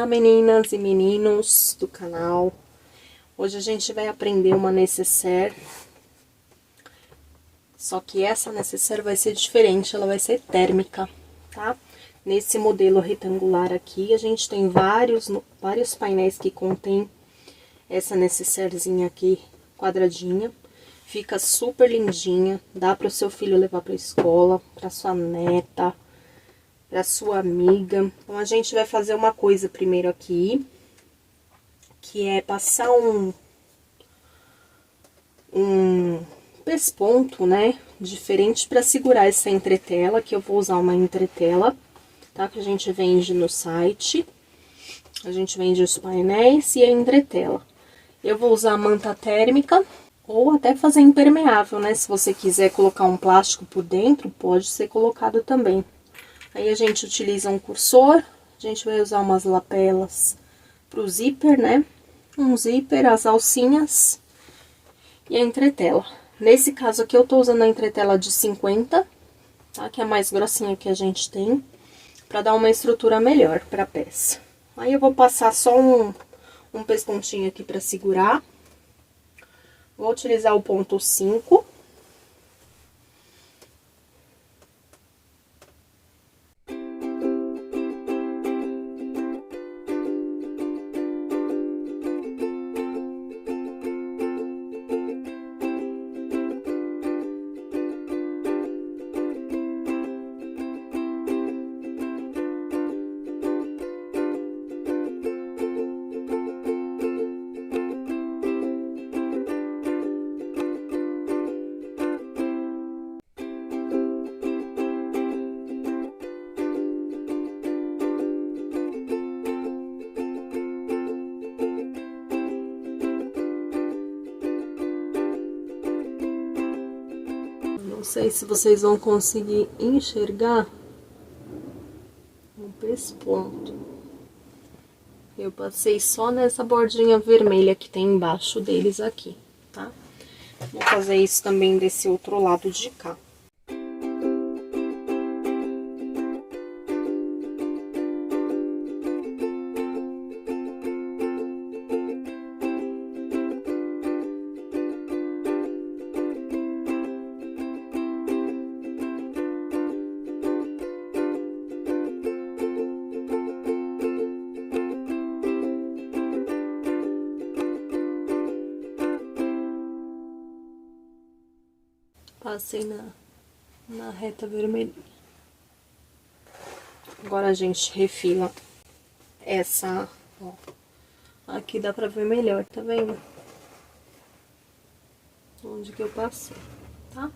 Olá, meninas e meninos do canal. Hoje a gente vai aprender uma nécessaire. Só que essa nécessaire vai ser diferente, ela vai ser térmica, tá? Nesse modelo retangular aqui, a gente tem vários painéis que contém essa nécessairezinha aqui, quadradinha. Fica super lindinha, dá para o seu filho levar para a escola, para sua neta, para sua amiga. Então, a gente vai fazer uma coisa primeiro aqui, que é passar um pesponto, né, diferente para segurar essa entretela, que eu vou usar uma entretela, tá? Que a gente vende no site. A gente vende os painéis e a entretela. Eu vou usar a manta térmica, ou até fazer impermeável, né? Se você quiser colocar um plástico por dentro, pode ser colocado também. Aí a gente utiliza um cursor, a gente vai usar umas lapelas pro zíper, né? Um zíper, as alcinhas e a entretela. Nesse caso aqui eu tô usando a entretela de 50, tá? Que é a mais grossinha que a gente tem, pra dar uma estrutura melhor pra peça. Aí eu vou passar só um pespontinho aqui pra segurar. Vou utilizar o ponto 5. Não sei se vocês vão conseguir enxergar o pesponto. Eu passei só nessa bordinha vermelha que tem embaixo deles aqui, tá? Vou fazer isso também desse outro lado de cá. Passei na reta vermelha. Agora a gente refila essa, ó. Aqui dá pra ver melhor, tá vendo? Onde que eu passei, tá?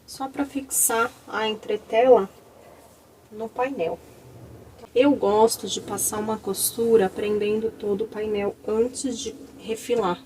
Só pra fixar a entretela no painel. Eu gosto de passar uma costura prendendo todo o painel antes de refilar.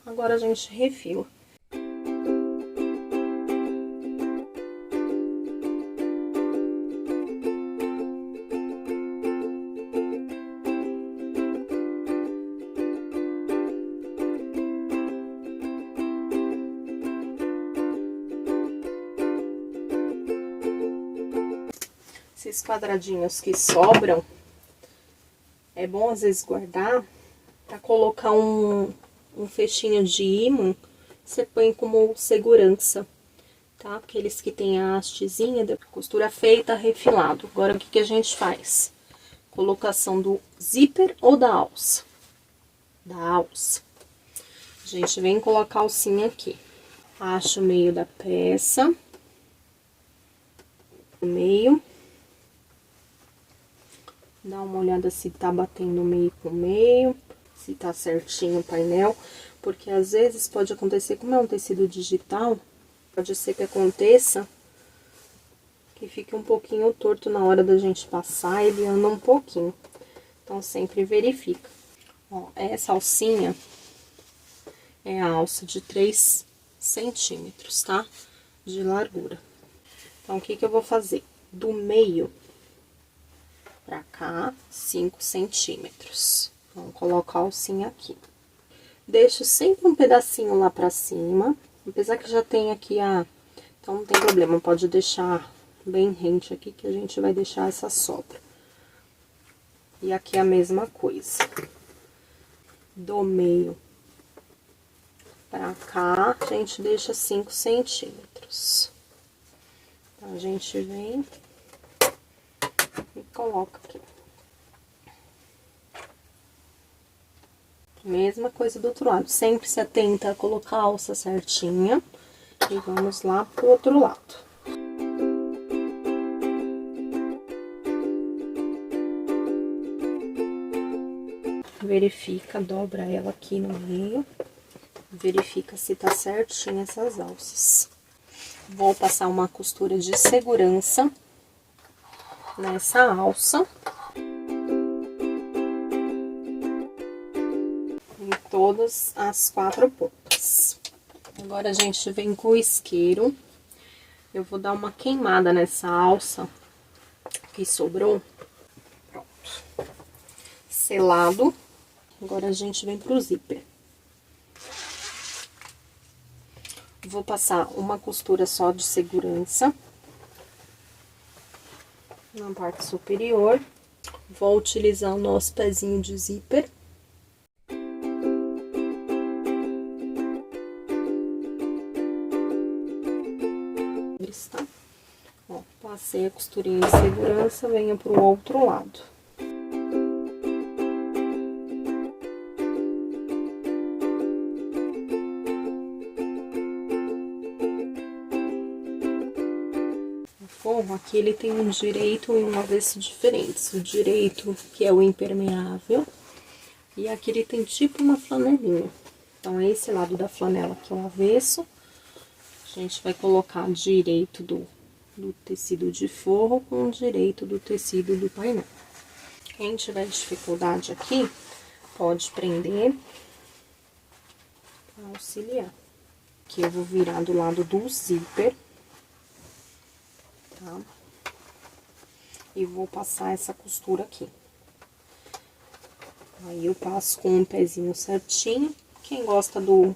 Agora a gente refila. Esses quadradinhos que sobram, é bom às vezes guardar para colocar um fechinho de ímã, você põe como segurança, tá? Aqueles que tem a hastezinha, costura feita, refilado. Agora, o que a gente faz? Colocação do zíper ou da alça? Da alça. A gente vem colocar a alcinha aqui. Acha o meio da peça. O meio. Dá uma olhada se tá batendo meio com meio, se tá certinho o painel, porque às vezes pode acontecer, como é um tecido digital, pode ser que aconteça que fique um pouquinho torto na hora da gente passar, ele anda um pouquinho. Então, sempre verifica. Ó, essa alcinha é a alça de 3 centímetros, tá? De largura. Então, o que que eu vou fazer? Do meio pra cá, 5 centímetros. Vamos colocar a alcinha aqui. Deixo sempre um pedacinho lá pra cima, apesar que já tem aqui a... Então, não tem problema, pode deixar bem rente aqui, que a gente vai deixar essa sobra. E aqui a mesma coisa. Do meio pra cá, a gente deixa 5 centímetros. Então, a gente vem e coloca aqui. Mesma coisa do outro lado. Sempre se atenta a colocar a alça certinha. E vamos lá pro outro lado. Verifica, dobra ela aqui no meio. Verifica se tá certinho essas alças. Vou passar uma costura de segurança nessa alça. Em todas as 4 pontas. Agora, a gente vem com o isqueiro. Eu vou dar uma queimada nessa alça que sobrou. Pronto. Selado. Agora, a gente vem pro zíper. Vou passar uma costura só de segurança na parte superior. Vou utilizar o nosso pezinho de zíper. Tá? Ó, passei a costurinha de segurança, venho pro outro lado. Forro aqui ele tem um direito e um avesso diferentes. O direito, que é o impermeável, e aqui ele tem tipo uma flanelinha. Então, esse lado da flanela que é o avesso, a gente vai colocar direito do tecido de forro com o direito do tecido do painel. Quem tiver dificuldade aqui, pode prender pra auxiliar. Aqui eu vou virar do lado do zíper. Tá? E vou passar essa costura aqui. Aí, eu passo com um pezinho certinho. Quem gosta do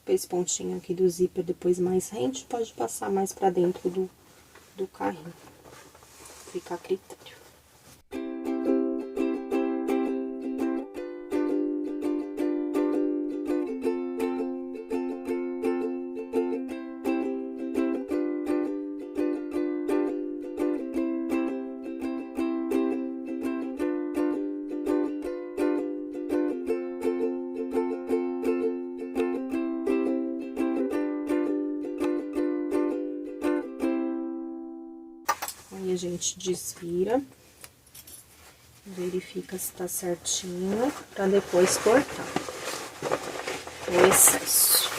esse pontinho aqui do zíper depois mais rente, pode passar mais pra dentro do carrinho. Fica a critério. Aí, a gente desvira, verifica se tá certinho, pra depois cortar o excesso.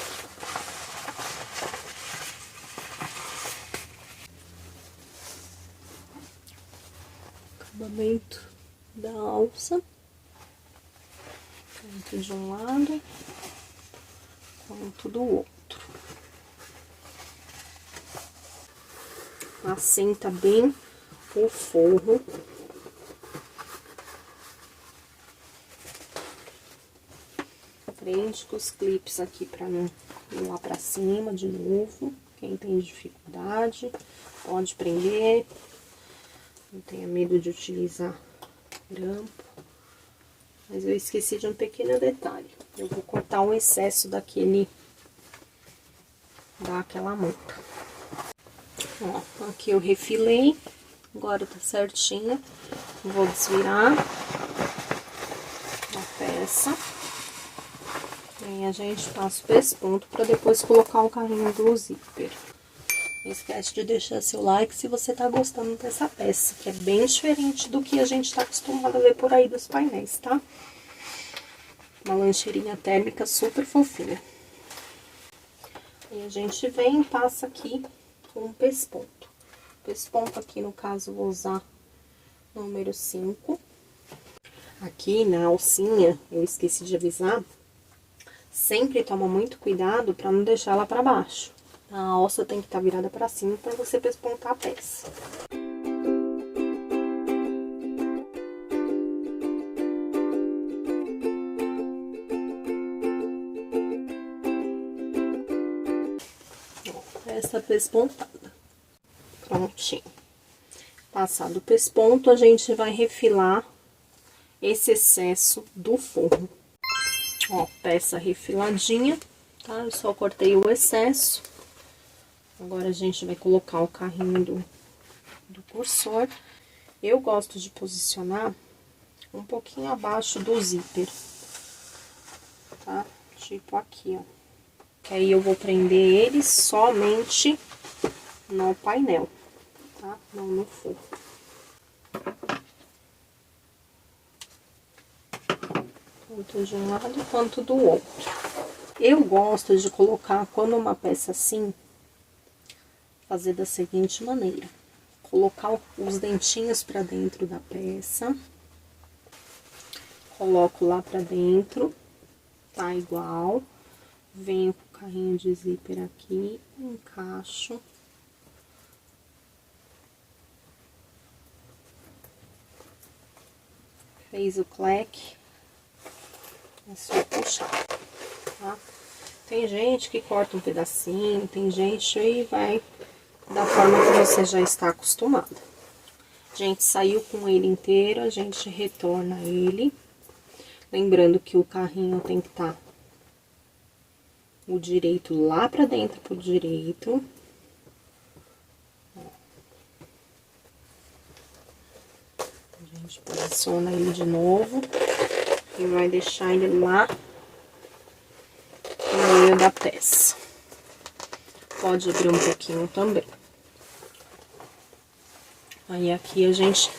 Acabamento da alça, tanto de um lado quanto do outro. Assenta bem o forro. Frente com os clipes aqui pra não ir lá pra cima de novo. Quem tem dificuldade, pode prender. Não tenha medo de utilizar grampo. Mas eu esqueci de um pequeno detalhe. Eu vou cortar o excesso daquela manta. Ó, aqui eu refilei, agora tá certinho. Vou desvirar a peça. E aí, a gente passa o pesponto pra depois colocar o carrinho do zíper. Não esquece de deixar seu like se você tá gostando dessa peça, que é bem diferente do que a gente tá acostumado a ver por aí dos painéis, tá? Uma lancheirinha térmica super fofinha. E a gente vem e passa aqui um pesponto. Pesponto aqui, no caso, vou usar número 5. Aqui na alcinha, eu esqueci de avisar, sempre toma muito cuidado para não deixar ela para baixo. A alça tem que estar virada para cima para você pespontar a peça. Essa pespontada. Prontinho. Passado o pesponto, a gente vai refilar esse excesso do forro. Ó, peça refiladinha, tá? Eu só cortei o excesso. Agora, a gente vai colocar o carrinho do cursor. Eu gosto de posicionar um pouquinho abaixo do zíper, tá? Tipo aqui, ó. Que aí eu vou prender ele somente no painel, tá? Não no forro. Tanto de um lado quanto do outro. Eu gosto de colocar, quando uma peça assim, fazer da seguinte maneira. Colocar os dentinhos pra dentro da peça. Coloco lá pra dentro, tá igual. Venho com o carrinho de zíper aqui, encaixo. Fez o cleque. É só puxar, tá? Tem gente que corta um pedacinho, tem gente aí vai da forma que você já está acostumada. A gente saiu com ele inteiro, a gente retorna ele. Lembrando que o carrinho tem que estar o direito lá pra dentro pro direito. A gente posiciona ele de novo e vai deixar ele lá no meio da peça. Pode abrir um pouquinho também. Aí, aqui a gente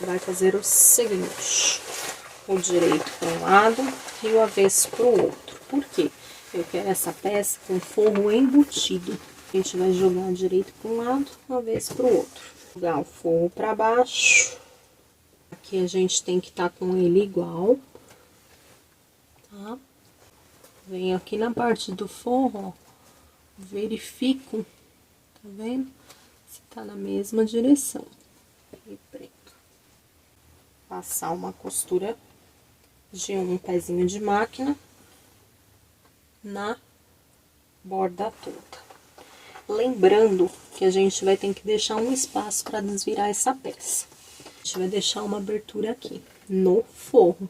vai fazer o seguinte: o direito para um lado e o avesso para o outro. Por quê? Eu quero essa peça com forro embutido. A gente vai jogar direito para um lado, o avesso para o outro. Jogar o forro para baixo. Aqui a gente tem que estar com ele igual, tá? Venho aqui na parte do forro, ó, verifico, tá vendo? Se tá na mesma direção. E prendo. Passar uma costura de um pezinho de máquina na borda toda. Lembrando que a gente vai ter que deixar um espaço para desvirar essa peça. A gente vai deixar uma abertura aqui no forro.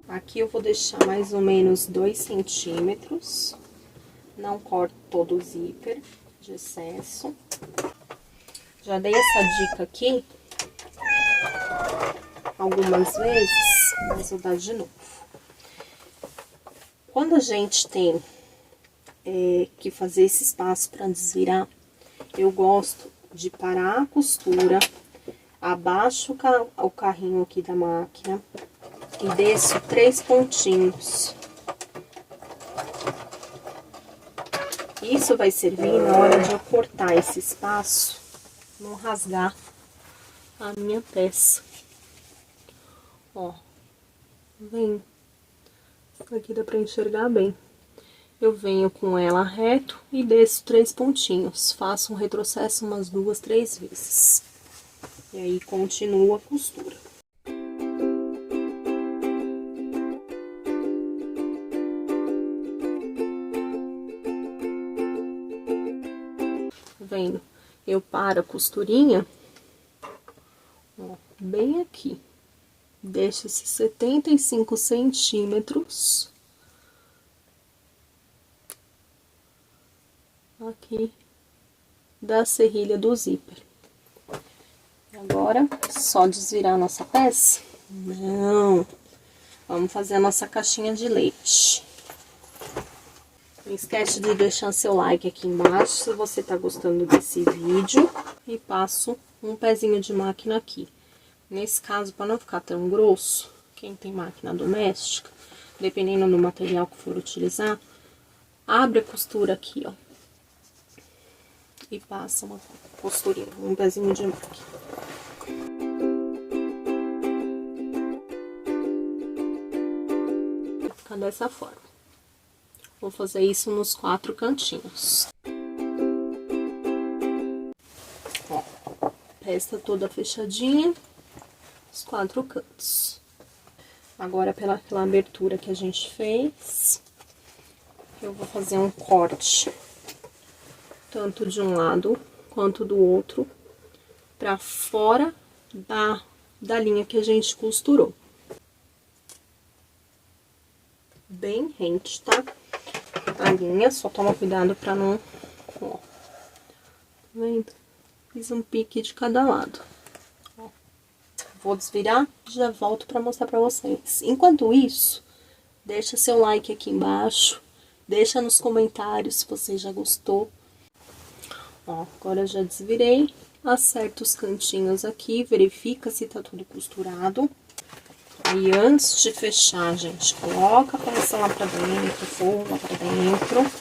Aqui eu vou deixar mais ou menos 2 centímetros. Não corto todo o zíper de excesso. Já dei essa dica aqui algumas vezes, mas vou dar de novo. Quando a gente tem que fazer esse espaço para desvirar, eu gosto de parar a costura, abaixo o carrinho aqui da máquina e desço 3 pontinhos. Isso vai servir na hora de eu cortar esse espaço, não rasgar a minha peça. Ó, vem. Aqui dá pra enxergar bem. Eu venho com ela reto e desço 3 pontinhos. Faço um retrocesso umas 2, 3 vezes. E aí, continuo a costura. Vendo? Eu paro a costurinha, ó, bem aqui. Deixo esses 75 centímetros aqui da serrilha do zíper. Agora, só desvirar a nossa peça? Não. Vamos fazer a nossa caixinha de leite. Não esquece de deixar seu like aqui embaixo se você tá gostando desse vídeo. E passo um pezinho de máquina aqui. Nesse caso, para não ficar tão grosso, quem tem máquina doméstica, dependendo do material que for utilizar, abre a costura aqui, ó. E passa uma costurinha, um pezinho de máquina. Vai ficar dessa forma. Vou fazer isso nos 4 cantinhos. Ó, peça toda fechadinha, os 4 cantos. Agora, pela abertura que a gente fez, eu vou fazer um corte, tanto de um lado quanto do outro, pra fora da linha que a gente costurou. Bem rente, tá? A linha, só toma cuidado pra não... Ó, tá vendo? Fiz um pique de cada lado. Ó. Vou desvirar e já volto pra mostrar pra vocês. Enquanto isso, deixa seu like aqui embaixo. Deixa nos comentários se você já gostou. Ó, agora eu já desvirei. Acerta os cantinhos aqui, verifica se tá tudo costurado. Aí, antes de fechar, gente, coloca a peça lá pra dentro, forro lá pra dentro.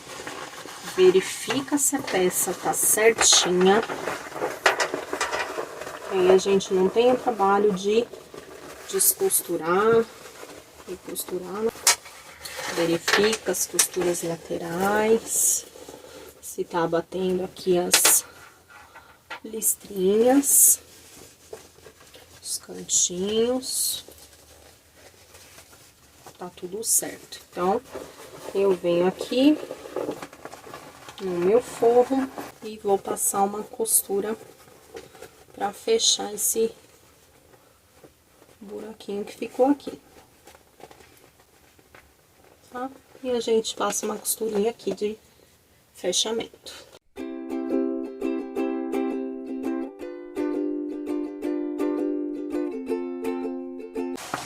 Verifica se a peça tá certinha. Aí a gente não tem o trabalho de descosturar e costurar. Verifica as costuras laterais, se tá batendo aqui as listrinhas, os cantinhos, tá tudo certo. Então, eu venho aqui no meu forro e vou passar uma costura pra fechar esse buraquinho que ficou aqui. Tá? E a gente passa uma costurinha aqui de fechamento.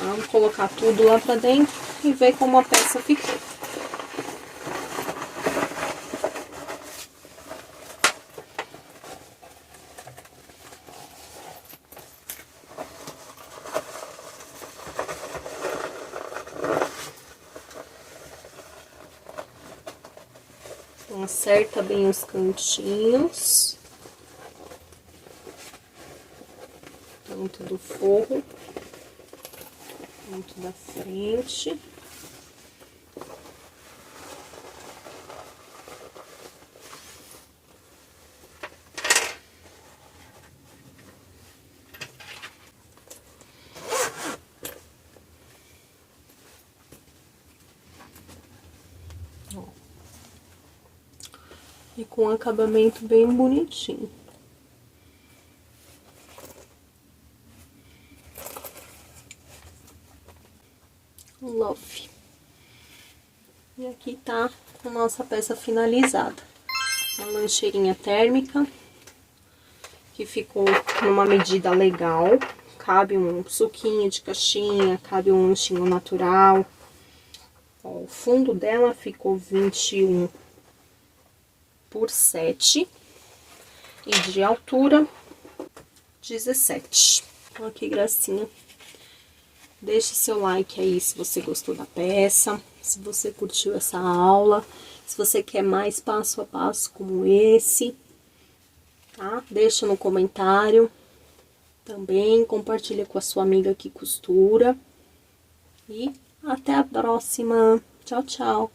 Vamos colocar tudo lá pra dentro e ver como a peça ficou. Acerta bem os cantinhos, tanto do forro quanto da frente. Ó. E com um acabamento bem bonitinho. Love. E aqui tá a nossa peça finalizada. Uma lancheirinha térmica, que ficou numa medida legal. Cabe um suquinho de caixinha, cabe um lanchinho natural. Ó, o fundo dela ficou 21 por 7 e de altura 17. Olha que gracinha. Deixe seu like aí se você gostou da peça, se você curtiu essa aula, se você quer mais passo a passo como esse, tá? Deixa no comentário também, compartilha com a sua amiga que costura e até a próxima. Tchau, tchau!